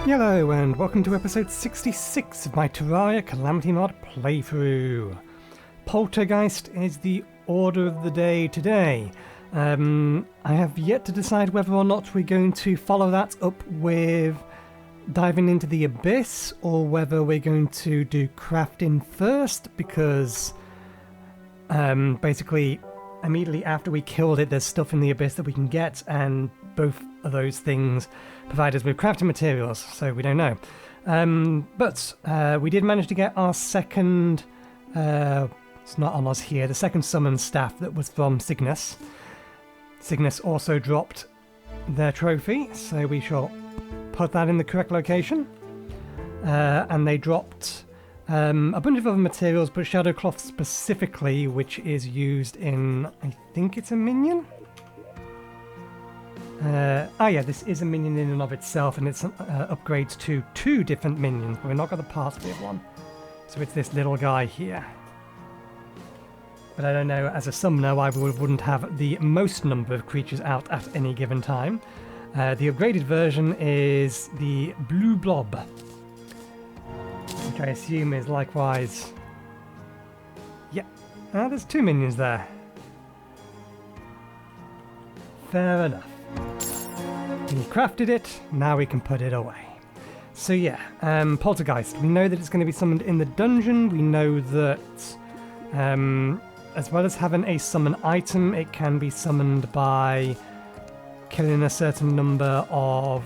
Hello and welcome to episode 66 of my Terraria Calamity mod playthrough. Polterghast is the order of the day today. I have yet to decide whether or not we're going to follow that up with diving into the abyss or whether we're going to do crafting first, because basically immediately after we killed it there's stuff in the abyss that we can get, and both of those things provide us with crafting materials, so we don't know. But we did manage to get our second, it's not on us here, the second summon staff that was from Cygnus. Cygnus also dropped their trophy, so we shall put that in the correct location. And they dropped a bunch of other materials, but shadow cloth specifically, which is used in, I think it's a minion? Yeah, this is a minion in and of itself, and it's upgrades to 2 different minions, but we're not got the parts for one. So it's this little guy here. But I don't know, as a summoner I wouldn't have the most number of creatures out at any given time. The upgraded version is the blue blob, which I assume is likewise... Yeah, there's 2 minions there. Fair enough. We crafted it, now we can put it away. So yeah, Poltergeist. We know that it's going to be summoned in the dungeon. We know that as well as having a summon item, it can be summoned by killing a certain number of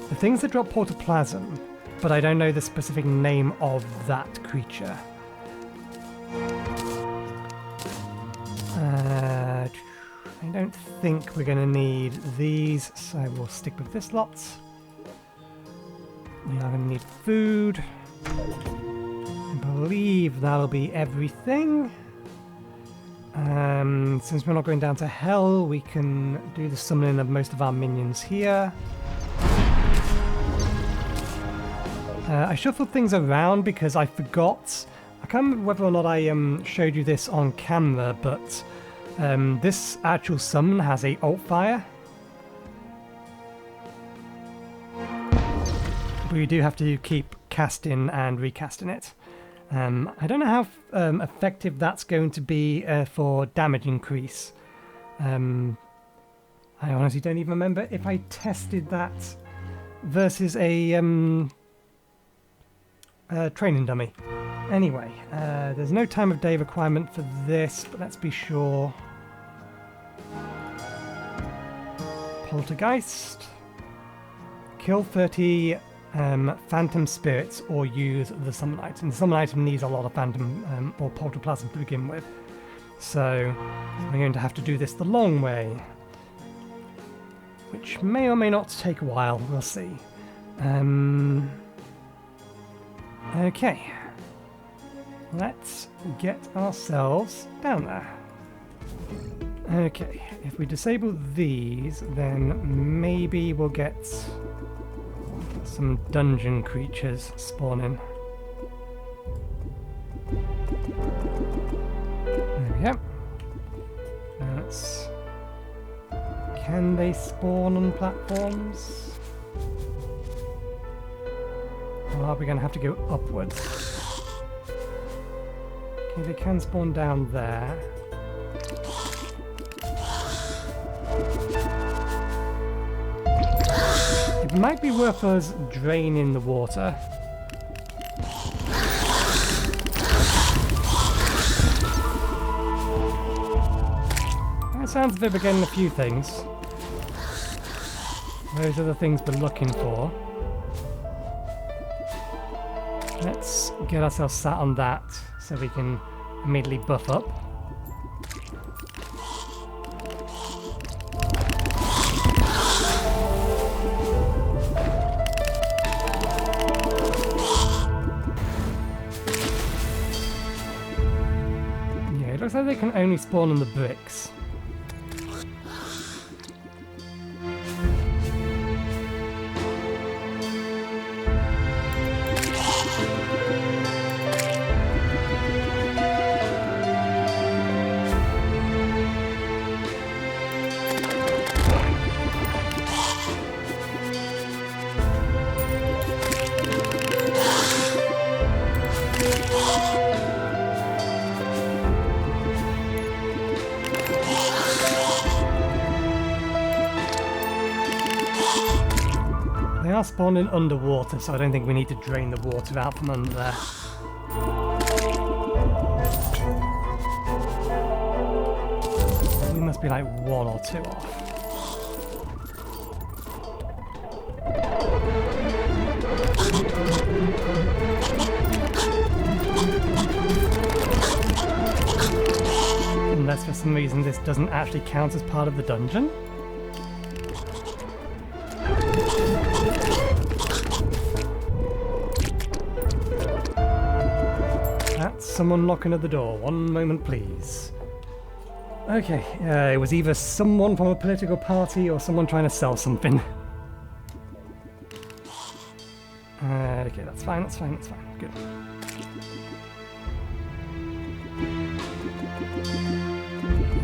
the things that drop protoplasm, but I don't know the specific name of that creature. I don't think we're going to need these, so we'll stick with this lot. We are going to need food. I believe that'll be everything. Since we're not going down to hell, we can do the summoning of most of our minions here. I shuffled things around because I forgot. I can't remember whether or not I showed you this on camera, but this actual summon has a alt fire. But you do have to keep casting and recasting it. I don't know how effective that's going to be for damage increase. I honestly don't even remember if I tested that versus a training dummy. Anyway, there's no time of day requirement for this, but let's be sure. Poltergeist. Kill 30 phantom spirits or use the summon item. The summon item needs a lot of phantom or protoplasm to begin with. So we're going to have to do this the long way, which may or may not take a while. We'll see. Okay. Let's get ourselves down there. Okay, if we disable these, then maybe we'll get some dungeon creatures spawning. There we go. Let's... Can they spawn on platforms? Or are we going to have to go upwards? Okay, they can spawn down there. It might be worth us draining the water. That sounds as if we're getting a few things. Those are the things we're looking for. Let's get ourselves sat on that so we can immediately buff up. Yeah, it looks like they can only spawn on the bricks. are spawning underwater, so I don't think we need to drain the water out from under there. We must be like 1 or 2 off. Unless for some reason this doesn't actually count as part of the dungeon. That's someone knocking at the door. One moment, please. Okay, it was either someone from a political party or someone trying to sell something. Okay, that's fine, that's fine, that's fine. Good.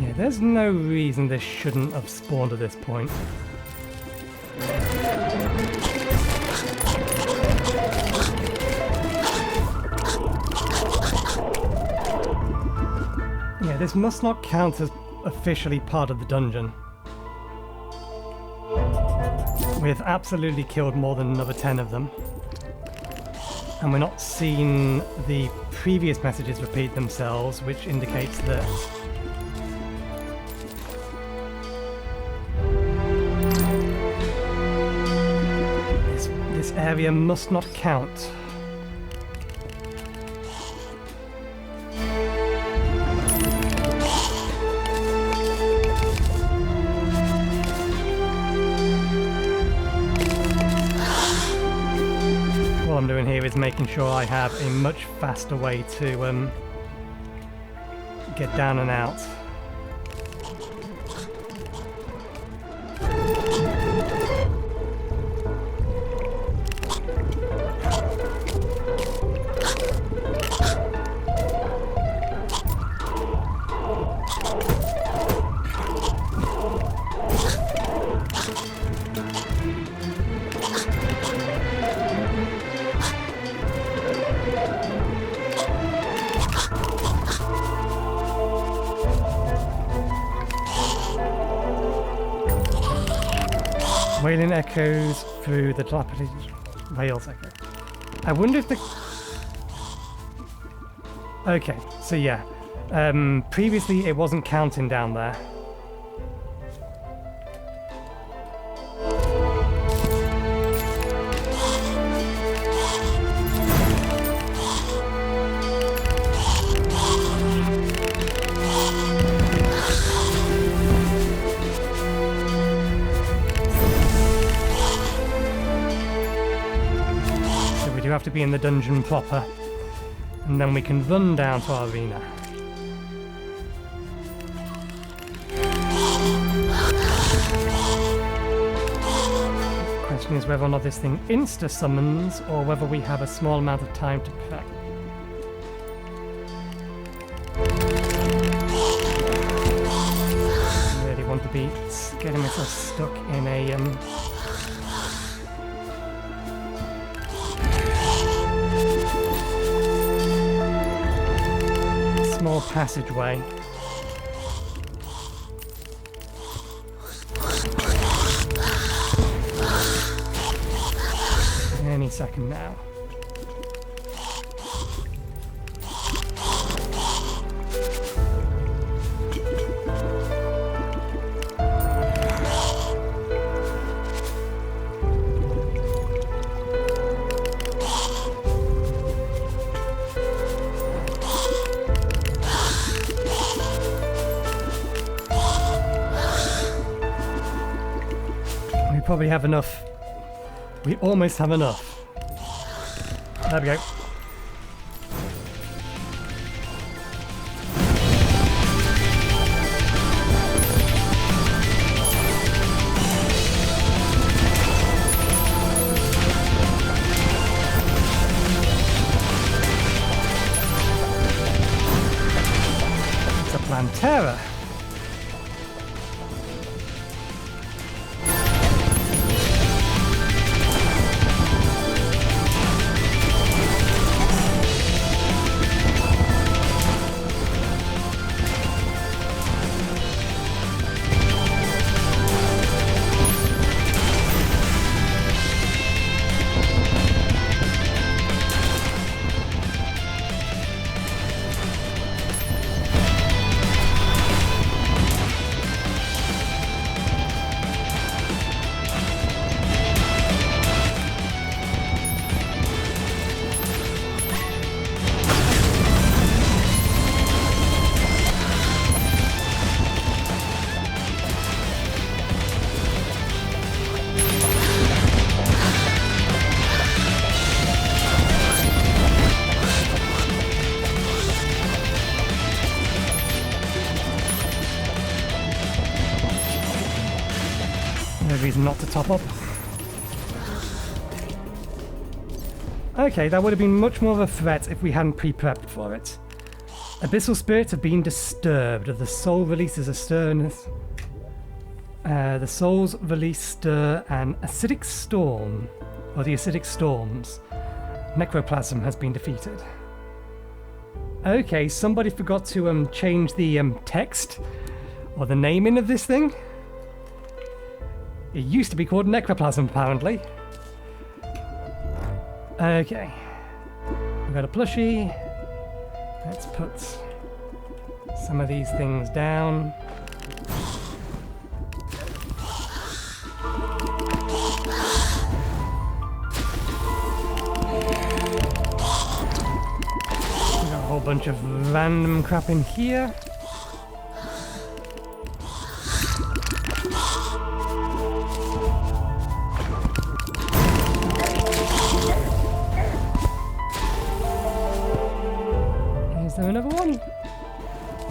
Yeah, there's no reason this shouldn't have spawned at this point. Yeah, this must not count as officially part of the dungeon. We've absolutely killed more than another 10 of them. And we're not seeing the previous messages repeat themselves, which indicates that this area must not count. All I'm doing here is making sure I have a much faster way to get down and out. Wailing echoes through the dilapidated rails echo. I wonder if the... Okay, so yeah. Previously it wasn't counting down there. You have to be in the dungeon proper, and then we can run down to our arena. The question is whether or not this thing insta-summons, or whether we have a small amount of time to prep. I really want to be getting myself stuck in a small passageway. Any second now. We probably have enough. We almost have enough. There we go. It's a Plantera. No reason not to top up. Okay, that would have been much more of a threat if we hadn't pre-prepped for it. Abyssal spirits have been disturbed. The soul releases a sterness. The souls release stir an acidic storm, or the acidic storms. Necroplasm has been defeated. Okay, somebody forgot to change the text or the naming of this thing. It used to be called Necroplasm, apparently. Okay, we've got a plushie. Let's put some of these things down. We've got a whole bunch of random crap in here. Is there another one?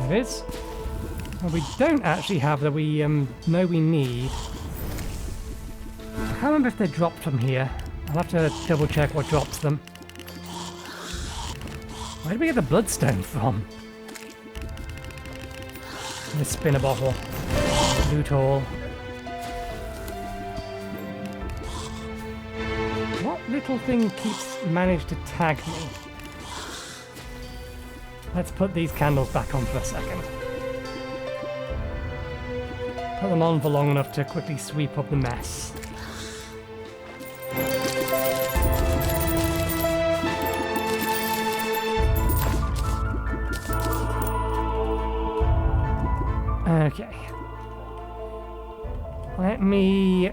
There is. Well, we don't actually have that we know we need. I can't remember if they're dropped from here. I'll have to double check what drops them. Where did we get the bloodstone from? The spinner bottle. Loot all. What little thing keeps managed to tag me? Let's put these candles back on for a second. Put them on for long enough to quickly sweep up the mess. Okay. Let me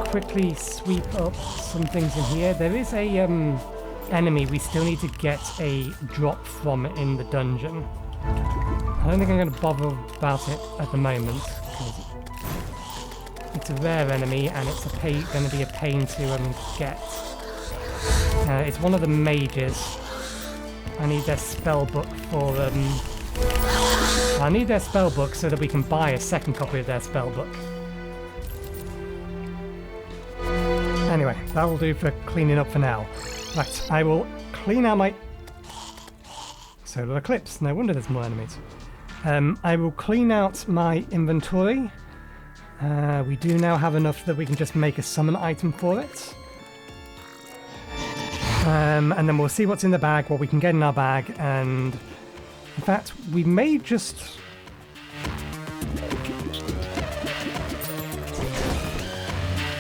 quickly sweep up some things in here. There is a enemy we still need to get a drop from in the dungeon. I don't think I'm going to bother about it at the moment, because it's a rare enemy and it's going to be a pain to get. It's one of the mages. I need their spell book for I need their spell book so that we can buy a second copy of their spell book. Anyway, that will do for cleaning up for now. Right, I will clean out my solar eclipse. No wonder there's more enemies. I will clean out my inventory. We do now have enough that we can just make a summon item for it. And then we'll see what's in the bag, what we can get in our bag, and in fact, we may just...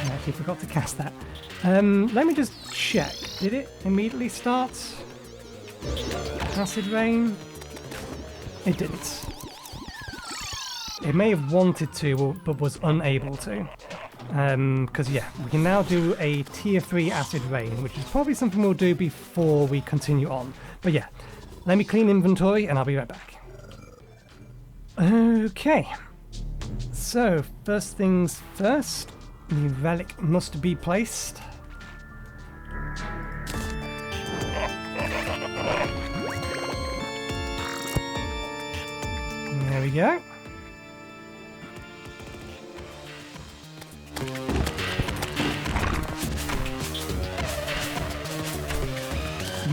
I actually forgot to cast that. Let me just check. Did it immediately start? Acid rain? It didn't. It may have wanted to, but was unable to. Because yeah, we can now do a tier 3 acid rain, which is probably something we'll do before we continue on. But yeah, let me clean inventory and I'll be right back. Okay. So, first things first, the relic must be placed. There we go.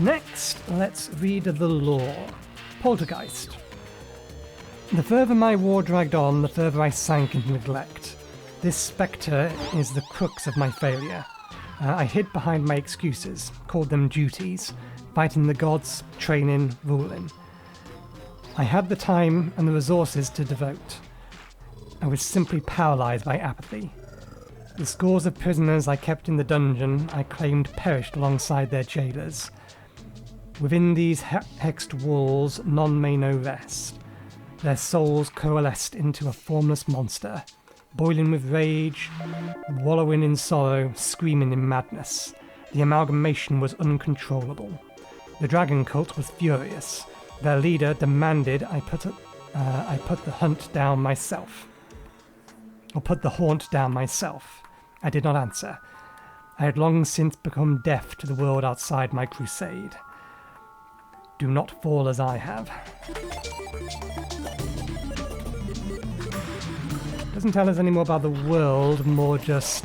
Next, let's read the lore. Poltergeist. The further my war dragged on, the further I sank into neglect. This spectre is the crux of my failure. I hid behind my excuses, called them duties, fighting the gods, training, ruling. I had the time and the resources to devote. I was simply paralyzed by apathy. The scores of prisoners I kept in the dungeon I claimed perished alongside their jailers. Within these hexed walls, none may know rest. Their souls coalesced into a formless monster, boiling with rage, wallowing in sorrow, screaming in madness. The amalgamation was uncontrollable. The dragon cult was furious. Their leader demanded I put the hunt down myself. Or put the haunt down myself. I did not answer. I had long since become deaf to the world outside my crusade. Do not fall as I have. doesn't tell us any more about the world, more just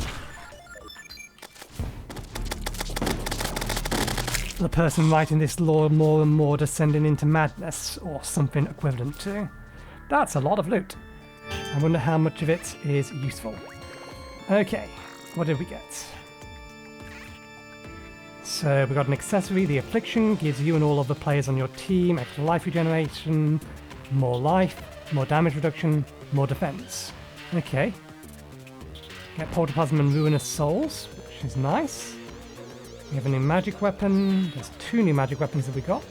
the person writing this lore more and more descending into madness, or something equivalent to. That's a lot of loot. I wonder how much of it is useful. Okay, what did we get? So we got an accessory, the Affliction, gives you and all of the players on your team extra life regeneration, more life, more damage reduction, more defense. Okay. Get Polterplasm and Ruinous Souls, which is nice. We have a new magic weapon. There's 2 new magic weapons that we got.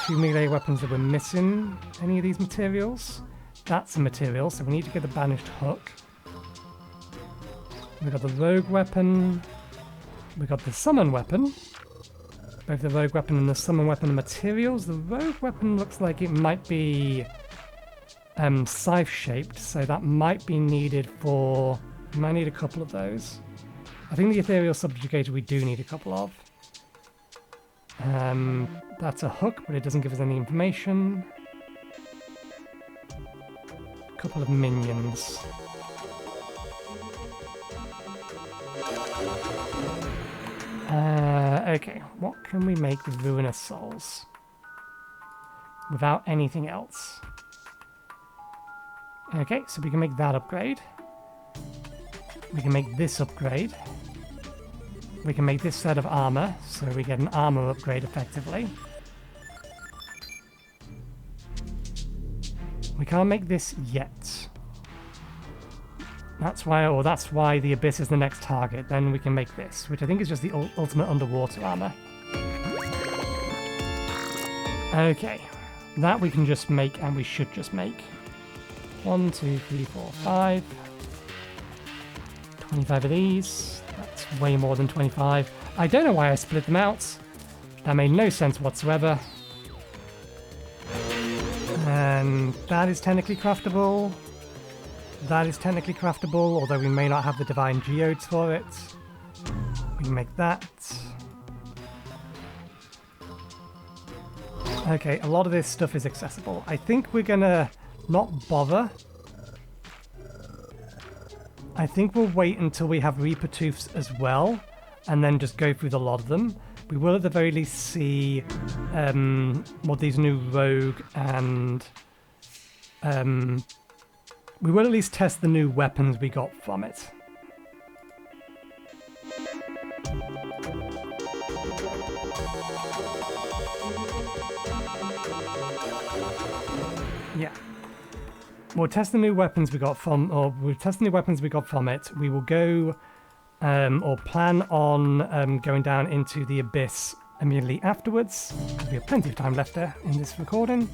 2 melee weapons that we're missing. Any of these materials? That's a material, so we need to get the Banished Hook. We got the Rogue weapon. We got the Summon weapon. Both the Rogue weapon and the Summon weapon are materials. The Rogue weapon looks like it might be scythe shaped, so that might be needed for... We might need a couple of those. I think the Ethereal Subjugator we do need a couple of. That's a hook, but it doesn't give us any information. A couple of minions. Okay, what can we make with Ruinous Souls? Without anything else. Okay, so we can make that upgrade. We can make this upgrade. We can make this set of armor, so we get an armor upgrade effectively. We can't make this yet. That's why the Abyss is the next target. Then we can make this, which I think is just the ultimate underwater armor. Okay, that we can just make, and we should just make. 1, 2, 3, 4, 5. 25 of these. That's way more than 25. I don't know why I split them out. That made no sense whatsoever. And that is technically craftable. That is technically craftable, although we may not have the Divine Geodes for it. We can make that. Okay, a lot of this stuff is accessible. I think we're gonna not bother. I think we'll wait until we have Reaper Tooths as well, and then just go through the lot of them. We will at the very least see what these new Rogue and... we will at least test the new weapons we got from it. Yeah. We'll test the new weapons we got from, it. We will go, or plan on going down into the Abyss immediately afterwards, because we have plenty of time left there in this recording.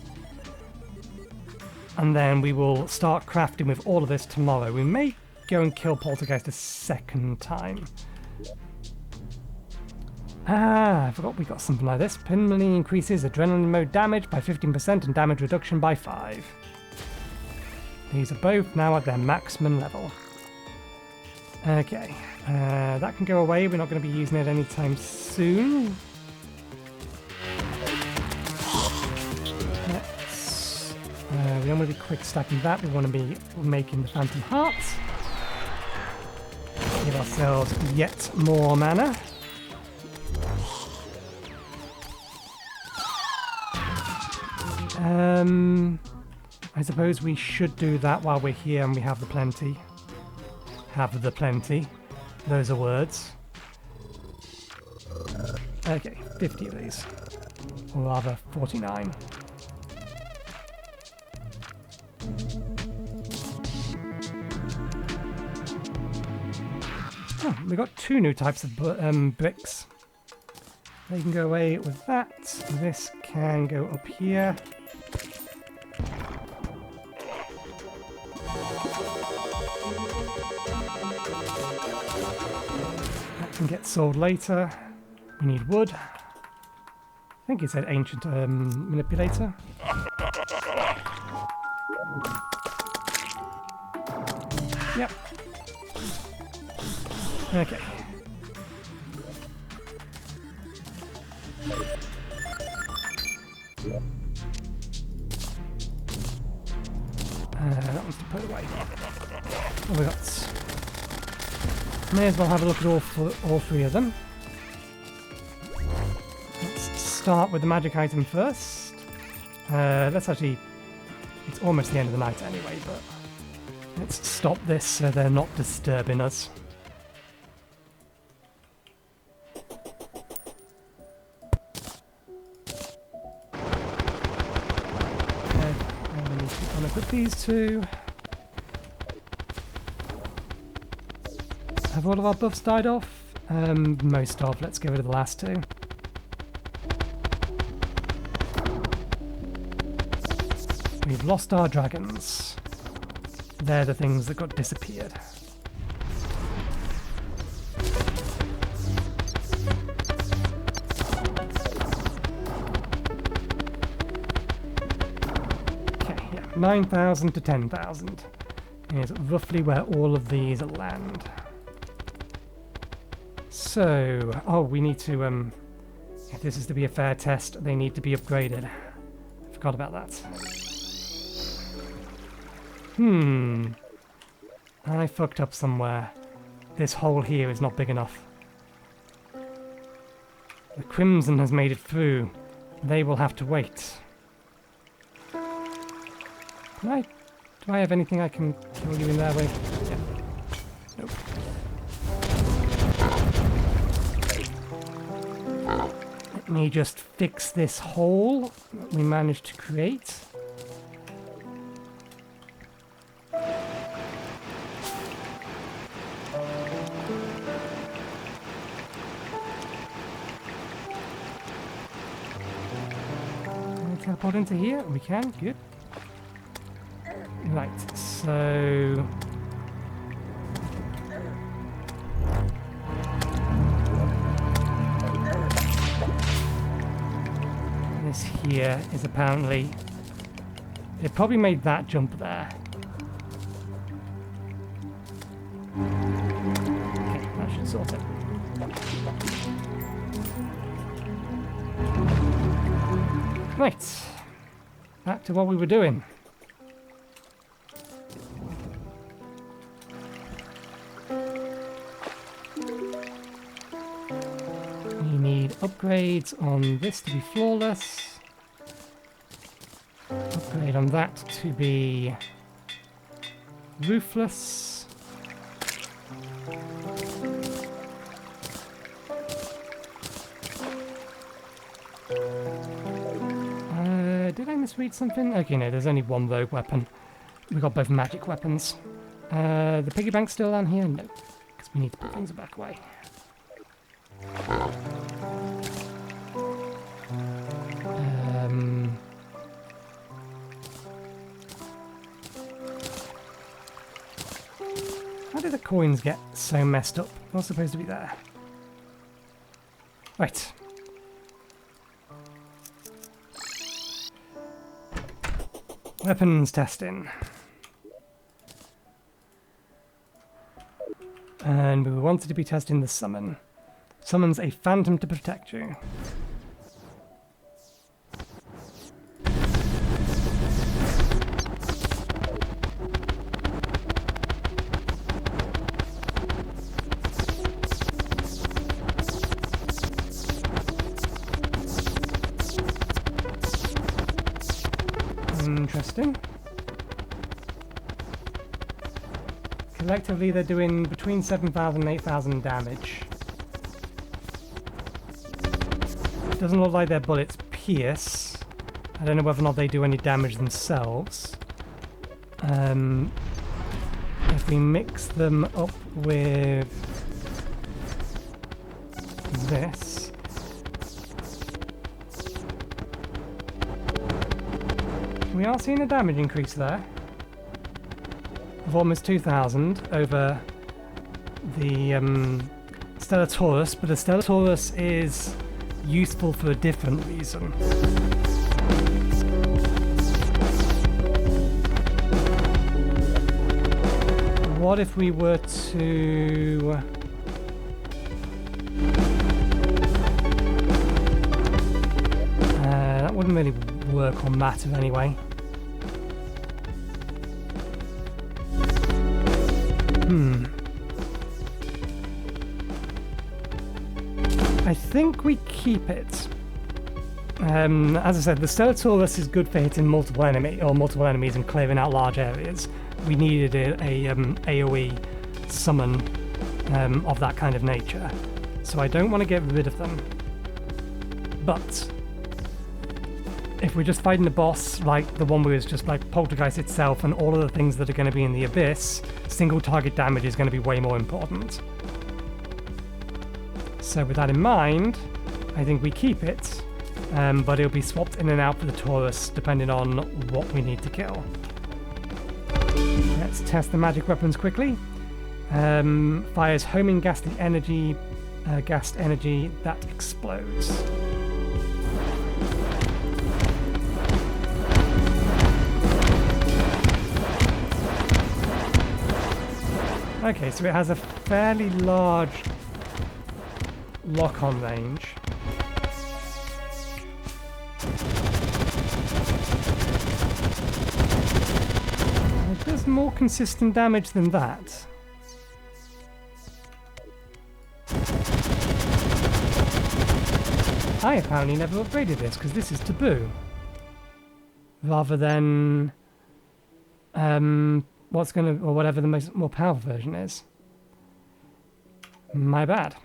And then we will start crafting with all of this tomorrow. We may go and kill Poltergeist a second time. I forgot we got something like this. Permanently increases adrenaline mode damage by 15% and damage reduction by 5. These are both now at their maximum level. Okay, that can go away. We're not going to be using it anytime soon. We don't want to be quick stacking that. We want to be making the Phantom Hearts. Give ourselves yet more mana. I suppose we should do that while we're here and we have the plenty. Have the plenty. Those are words. Okay, 50 of these. Or rather, 49. Oh, we got 2 new types of bricks. They can go away with that. This can go up here. That can get sold later. We need wood. I think it said ancient manipulator. Yep. Okay. That one's put away. What we got? May as well have a look at all three of them. Let's start with the magic item first. Let's actually... It's almost the end of the night anyway, but... Let's stop this so they're not disturbing us. Unequip these two. Have all of our buffs died off? Most of. Let's get rid of the last two. We've lost our dragons. They're the things that got disappeared. Okay, yeah, 9,000 to 10,000 is roughly where all of these land. So, oh, we need to, if this is to be a fair test, they need to be upgraded. I forgot about that. I fucked up somewhere. This hole here is not big enough. The Crimson has made it through. They will have to wait. Do I have anything I can kill you in there with? Yeah. Nope. Let me just fix this hole that we managed to create. Teleport into here? We can, good. Right, so... This here is apparently... They probably made that jump there. Okay, that should sort it. Right, back to what we were doing. We need upgrades on this to be flawless. Upgrade on that to be roofless. Did I misread something? Okay, no, there's only one rogue weapon. We've got both magic weapons. The piggy bank's still down here? No, because we need to put things back away. How did the coins get so messed up? Not supposed to be there. Right. Weapons testing. And we wanted to be testing the summon. Summons a phantom to protect you. Interesting. Collectively, they're doing between 7,000 and 8,000 damage. It doesn't look like their bullets pierce. I don't know whether or not they do any damage themselves. If we mix them up with this, we are seeing a damage increase there of almost 2,000 over the Stellatorus, but the Stellatorus is useful for a different reason. What if we were to... that wouldn't really work on matter anyway. I think we keep it. As I said, the Stellasaurus is good for hitting multiple enemies and clearing out large areas. We needed a AoE summon of that kind of nature, so I don't want to get rid of them. But if we're just fighting a boss like the one where it's just like Poltergeist itself and all of the things that are going to be in the Abyss, single target damage is going to be way more important. So with that in mind, I think we keep it. But it'll be swapped in and out for the Taurus depending on what we need to kill. Let's test the magic weapons quickly. Fires homing gassed energy that explodes. Okay, so it has a fairly large lock-on range. It does more consistent damage than that. I apparently never upgraded this because this is taboo. Rather than whatever the more powerful version is. My bad.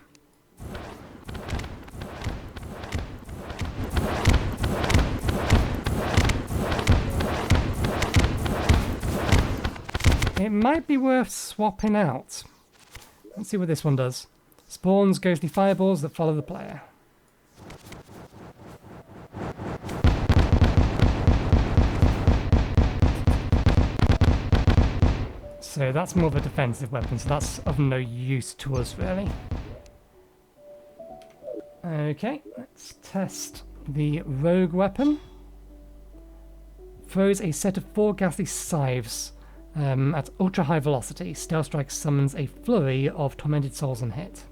It might be worth swapping out. Let's see what this one does. Spawns ghostly fireballs that follow the player. So that's more of a defensive weapon, so that's of no use to us really. Okay, let's test the rogue weapon. Throws a set of 4 ghastly scythes. At ultra high velocity, Stealth Strike summons a flurry of tormented souls on hit.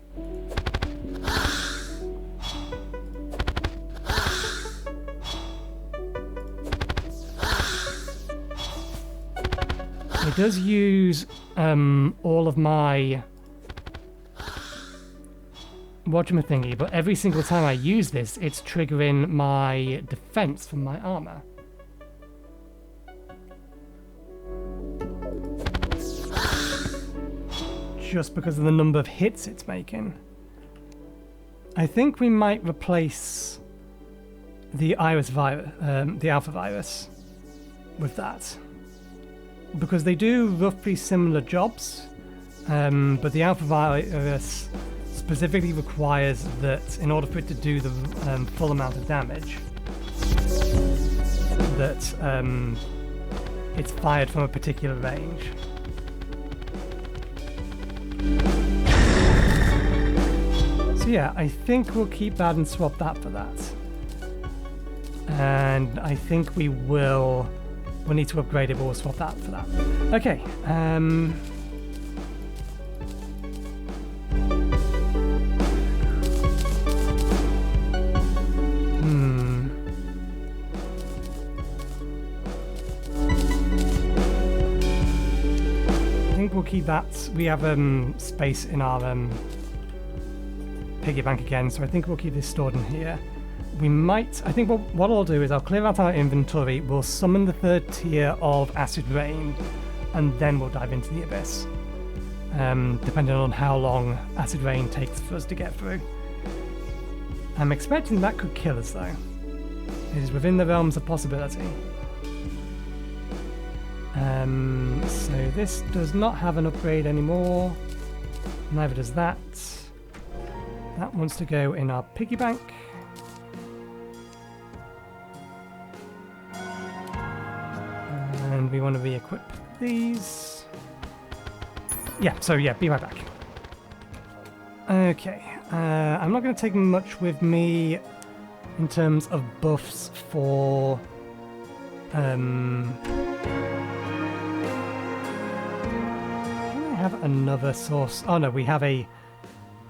It does use all of my whatchamathingy, but every single time I use this, it's triggering my defense from my armor. Just because of the number of hits it's making. I think we might replace the the alpha virus with that, because they do roughly similar jobs, but the alpha virus specifically requires that in order for it to do the full amount of damage, that it's fired from a particular range. So yeah, I think we'll keep that and swap that for that. And I think we'll need to upgrade it, but we'll swap that for that. Okay. I think we'll keep that. We have space in our piggy bank again, so I think we'll keep this stored in here. I think what I'll do is I'll clear out our inventory, we'll summon the 3rd tier of Acid Rain, and then we'll dive into the Abyss. Depending on how long Acid Rain takes for us to get through. I'm expecting that could kill us though. It is within the realms of possibility. So this does not have an upgrade anymore. Neither does that. That wants to go in our piggy bank. And we want to re-equip these. Yeah, so yeah, be right back. Okay, I'm not going to take much with me in terms of buffs for have another source. Oh no, we have a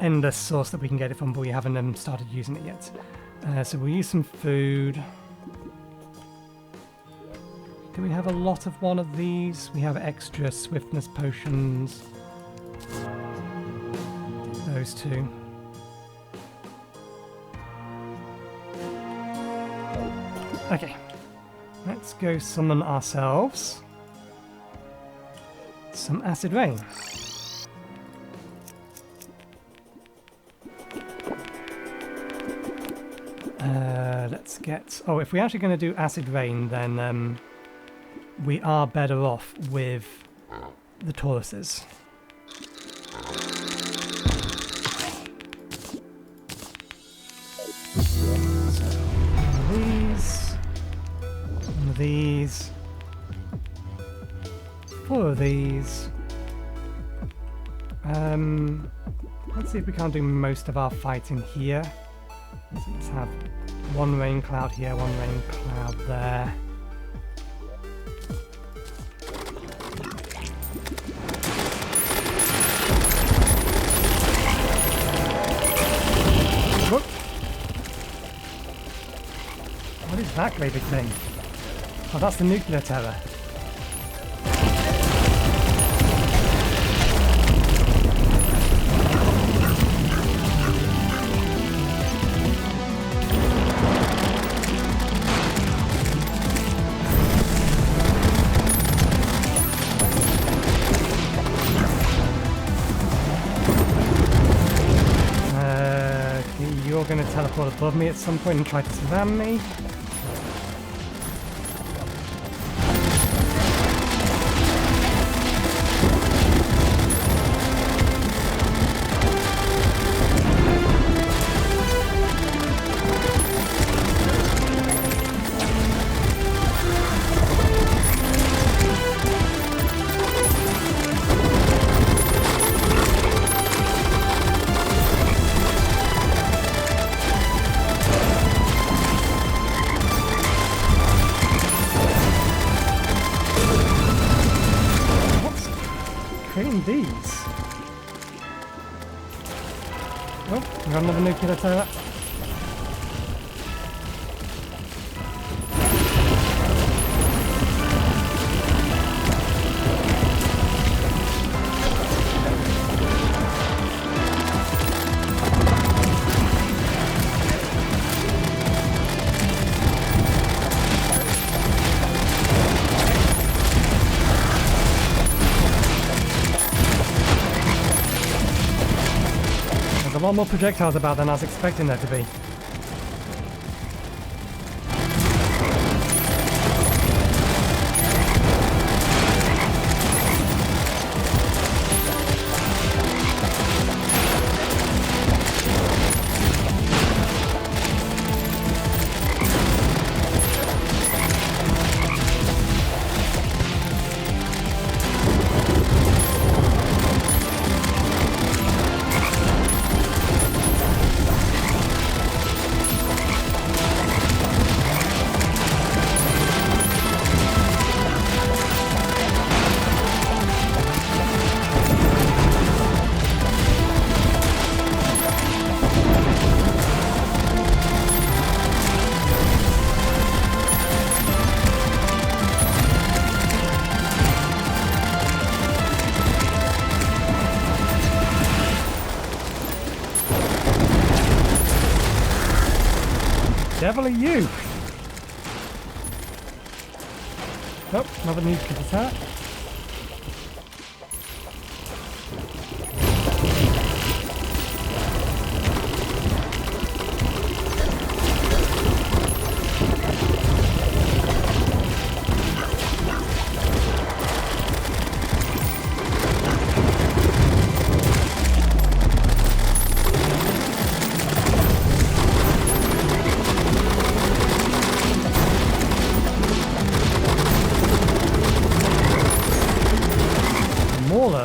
endless source that we can get it from, but we haven't started using it yet. So we'll use some food. Do we have a lot of one of these? We have extra swiftness potions. those two. Okay, let's go summon ourselves some acid rain. Let's get... Oh, if we're actually going to do acid rain, then we are better off with the Tauruses. So, one of these, 4 of these. Let's see if we can't do most of our fighting here. So let's have 1 rain cloud here, 1 rain cloud there. Whoop. What is that great big thing? Oh, that's the nuclear terror. You're going to teleport above me at some point and try to slam me. These. Oh, we got another nuclear turret. A lot more projectiles about than I was expecting there to be. Devil are you! Oh, another nuclear attack.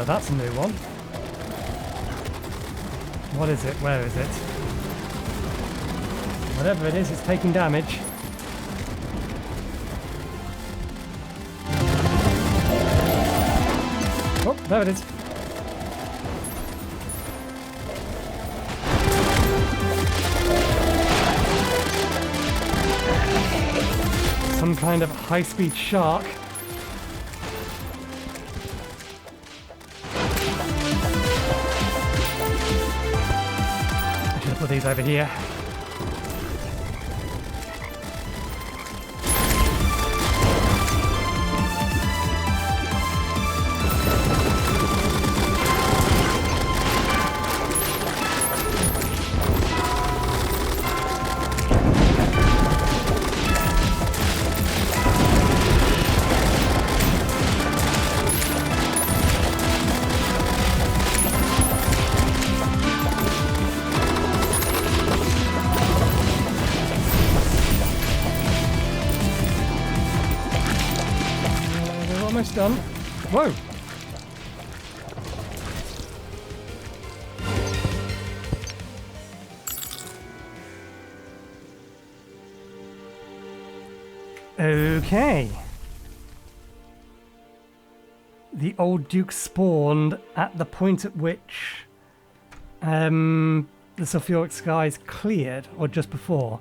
That's a new one. What is it? Where is it? Whatever it is, it's taking damage. Oh, there it is. Some kind of high-speed shark. of these over here. Almost done. Whoa! Okay. The old Duke spawned at the point at which the sulfuric skies cleared, or just before.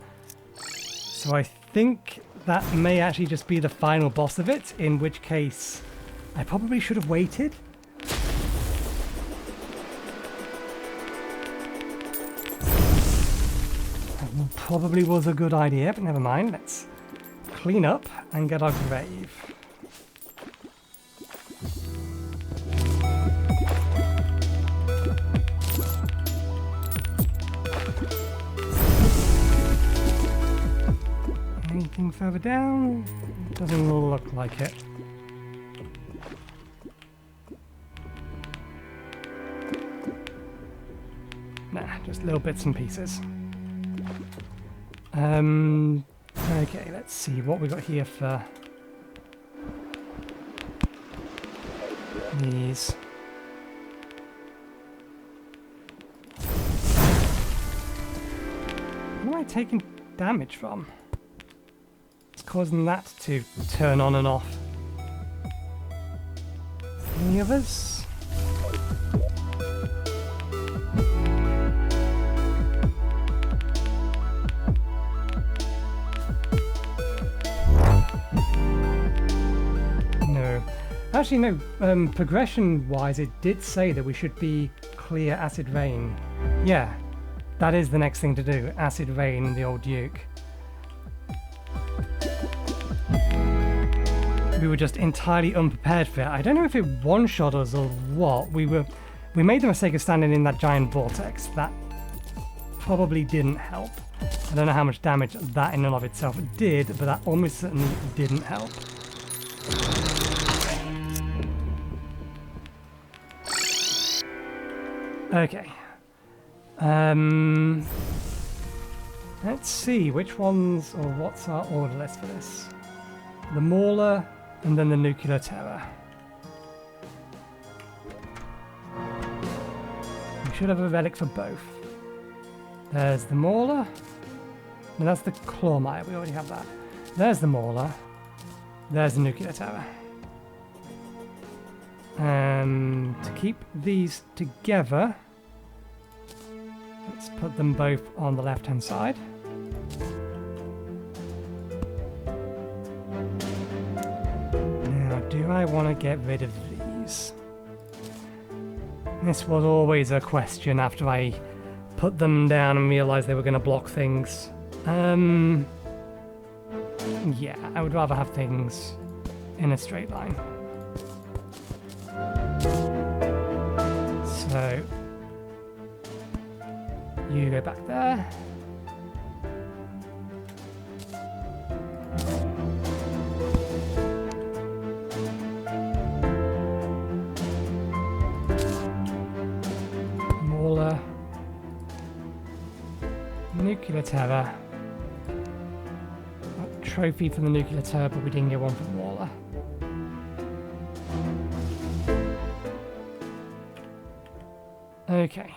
So I think that may actually just be the final boss of it, in which case I probably should have waited. That probably was a good idea, but never mind. Let's clean up and get our grave. Anything further down? Doesn't look like it. Nah, just little bits and pieces. Okay, let's see what we got here for these. Where am I taking damage from? It's causing that to turn on and off. Any others? No. Actually, no. Progression-wise, it did say that we should be clear acid rain. Yeah, that is the next thing to do. Acid rain in the old Duke. We were just entirely unprepared for it. I don't know if it one-shot us or what. We We made the mistake of standing in that giant vortex. That probably didn't help. I don't know how much damage that in and of itself did, but that almost certainly didn't help. Okay. Let's see which ones, or what's our order list for this. The Mauler and then the Nuclear Terror. We should have a relic for both. There's the Mauler. No, that's the Clawmire. We already have that. There's the Mauler. There's the Nuclear Terror. To keep these together, let's put them both on the left-hand side. Now, do I want to get rid of these? This was always a question after I put them down and realised they were going to block things. Yeah, I would rather have things in a straight line. So, you go back there. Mauler. Nuclear Terror. A trophy for the Nuclear Terror, but we didn't get one for the Mauler. Okay.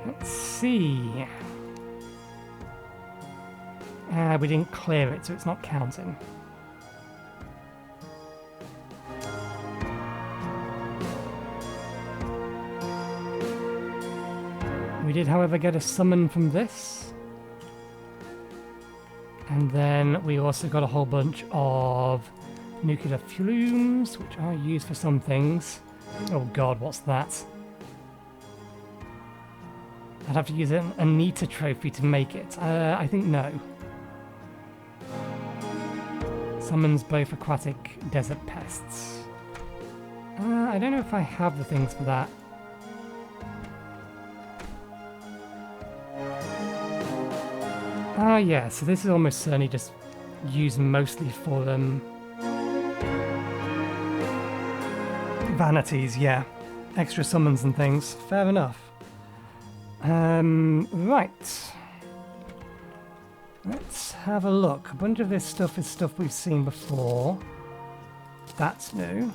Let's see. We didn't clear it, so it's not counting. We did, however, get a summon from this. And then we also got a whole bunch of nuclear fumes, which are used for some things. Oh god, what's that? I'd have to use an Anita trophy to make it. I think no. Summons both aquatic desert pests. I don't know if I have the things for that. Oh yeah, so this is almost certainly just used mostly for vanities, yeah. Extra summons and things. Fair enough. Right. Let's have a look. A bunch of this stuff is stuff we've seen before. That's new.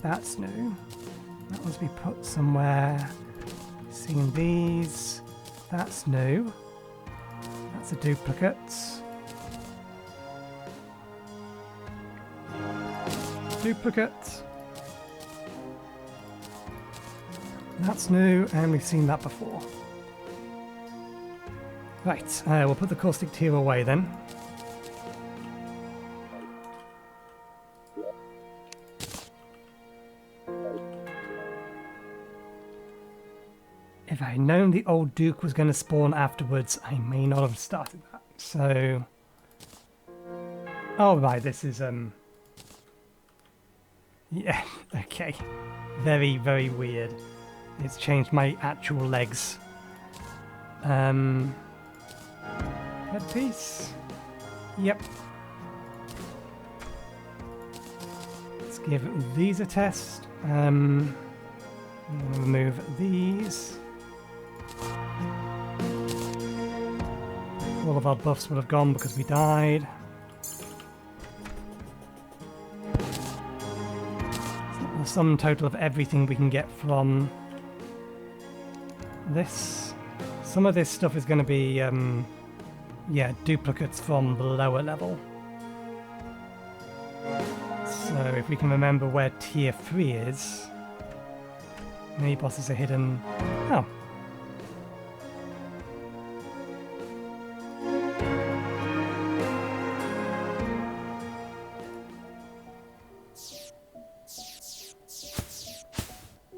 That's new. That must be put somewhere. Seen these. That's new. That's a duplicate. Duplicate. That's new, and we've seen that before. Right, we'll put the caustic tier away then. If I had known the old Duke was going to spawn afterwards, I may not have started that. So... oh right, this is... yeah, okay. Very, very weird. It's changed my actual legs. Headpiece. Yep. Let's give these a test. Remove these. All of our buffs would have gone because we died. The sum total of everything we can get from this. Some of this stuff is going to be, yeah, duplicates from the lower level. So if we can remember where tier 3 is, many bosses are hidden. Oh.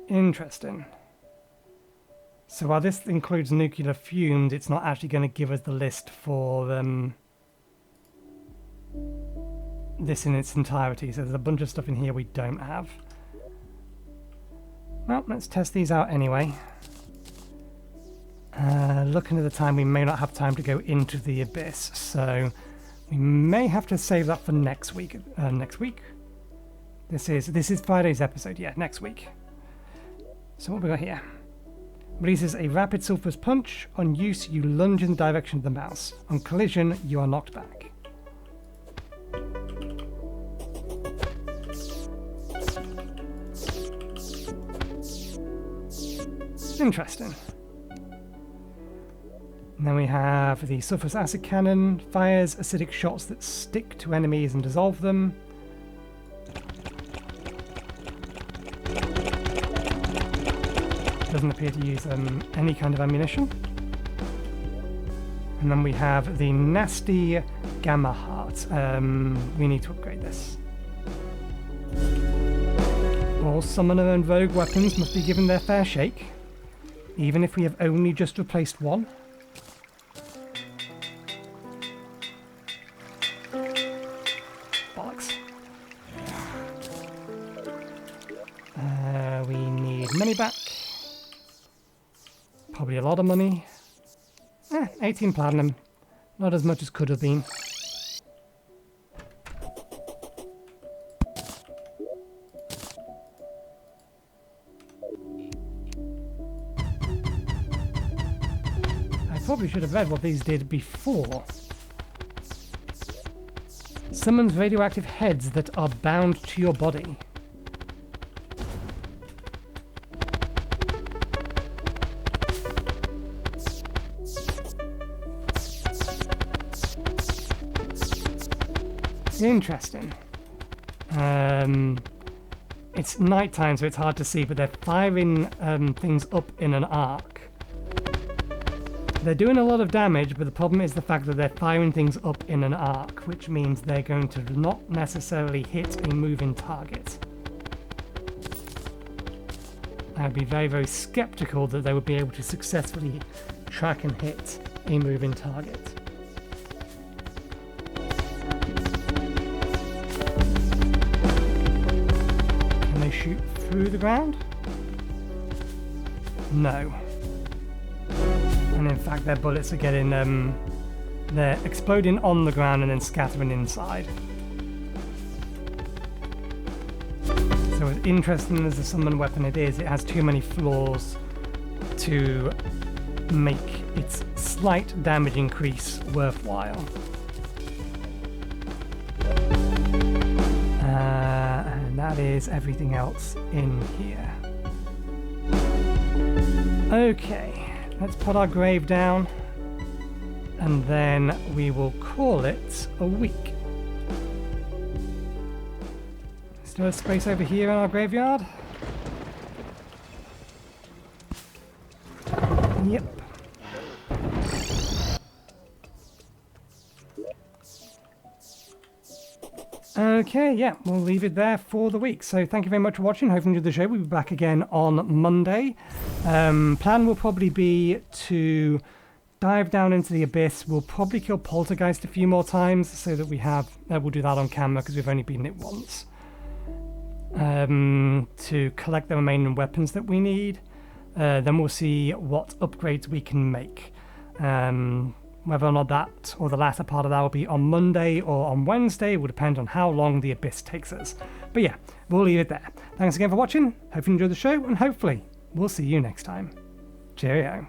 Interesting. So while this includes nuclear fumes, it's not actually going to give us the list for this in its entirety. So there's a bunch of stuff in here we don't have. Well, let's test these out anyway. Looking at the time, we may not have time to go into the abyss, so we may have to save that for next week. Next week? This is Friday's episode. Yeah, next week. So what we got here? Releases a rapid sulphurous punch. On use, you lunge in the direction of the mouse. On collision, you are knocked back. Interesting. And then we have the sulphurous acid cannon. Fires acidic shots that stick to enemies and dissolve them. Doesn't appear to use any kind of ammunition. And then we have the nasty Gamma Heart. We need to upgrade this. All summoner and rogue weapons must be given their fair shake, even if we have only just replaced one. Bollocks. We need money back. Probably a lot of money. 18 platinum. Not as much as could have been. I probably should have read what these did before. Summons radioactive heads that are bound to your body. Interesting. It's nighttime, so it's hard to see, but they're firing things up in an arc. They're doing a lot of damage, but the problem is the fact that they're firing things up in an arc, which means they're going to not necessarily hit a moving target. I'd be very, very skeptical that they would be able to successfully track and hit a moving target. Can they shoot through the ground? No. And in fact, their bullets are getting, they're exploding on the ground and then scattering inside. So as interesting as a summon weapon it is, it has too many flaws to make its slight damage increase worthwhile. And that is everything else in here. Okay, let's put our grave down and then we will call it a week. Still a space over here in our graveyard? Yep. Okay, yeah, we'll leave it there for the week. So thank you very much for watching. Hope you enjoyed the show. We'll be back again on Monday. Plan will probably be to dive down into the abyss. We'll probably kill Poltergeist a few more times so that we have... we'll do that on camera because we've only beaten it once. To collect the remaining weapons that we need. Then we'll see what upgrades we can make. Whether or not that or the latter part of that will be on Monday or on Wednesday will depend on how long the abyss takes us. But yeah, we'll leave it there. Thanks again for watching. Hope you enjoyed the show and hopefully we'll see you next time. Cheerio.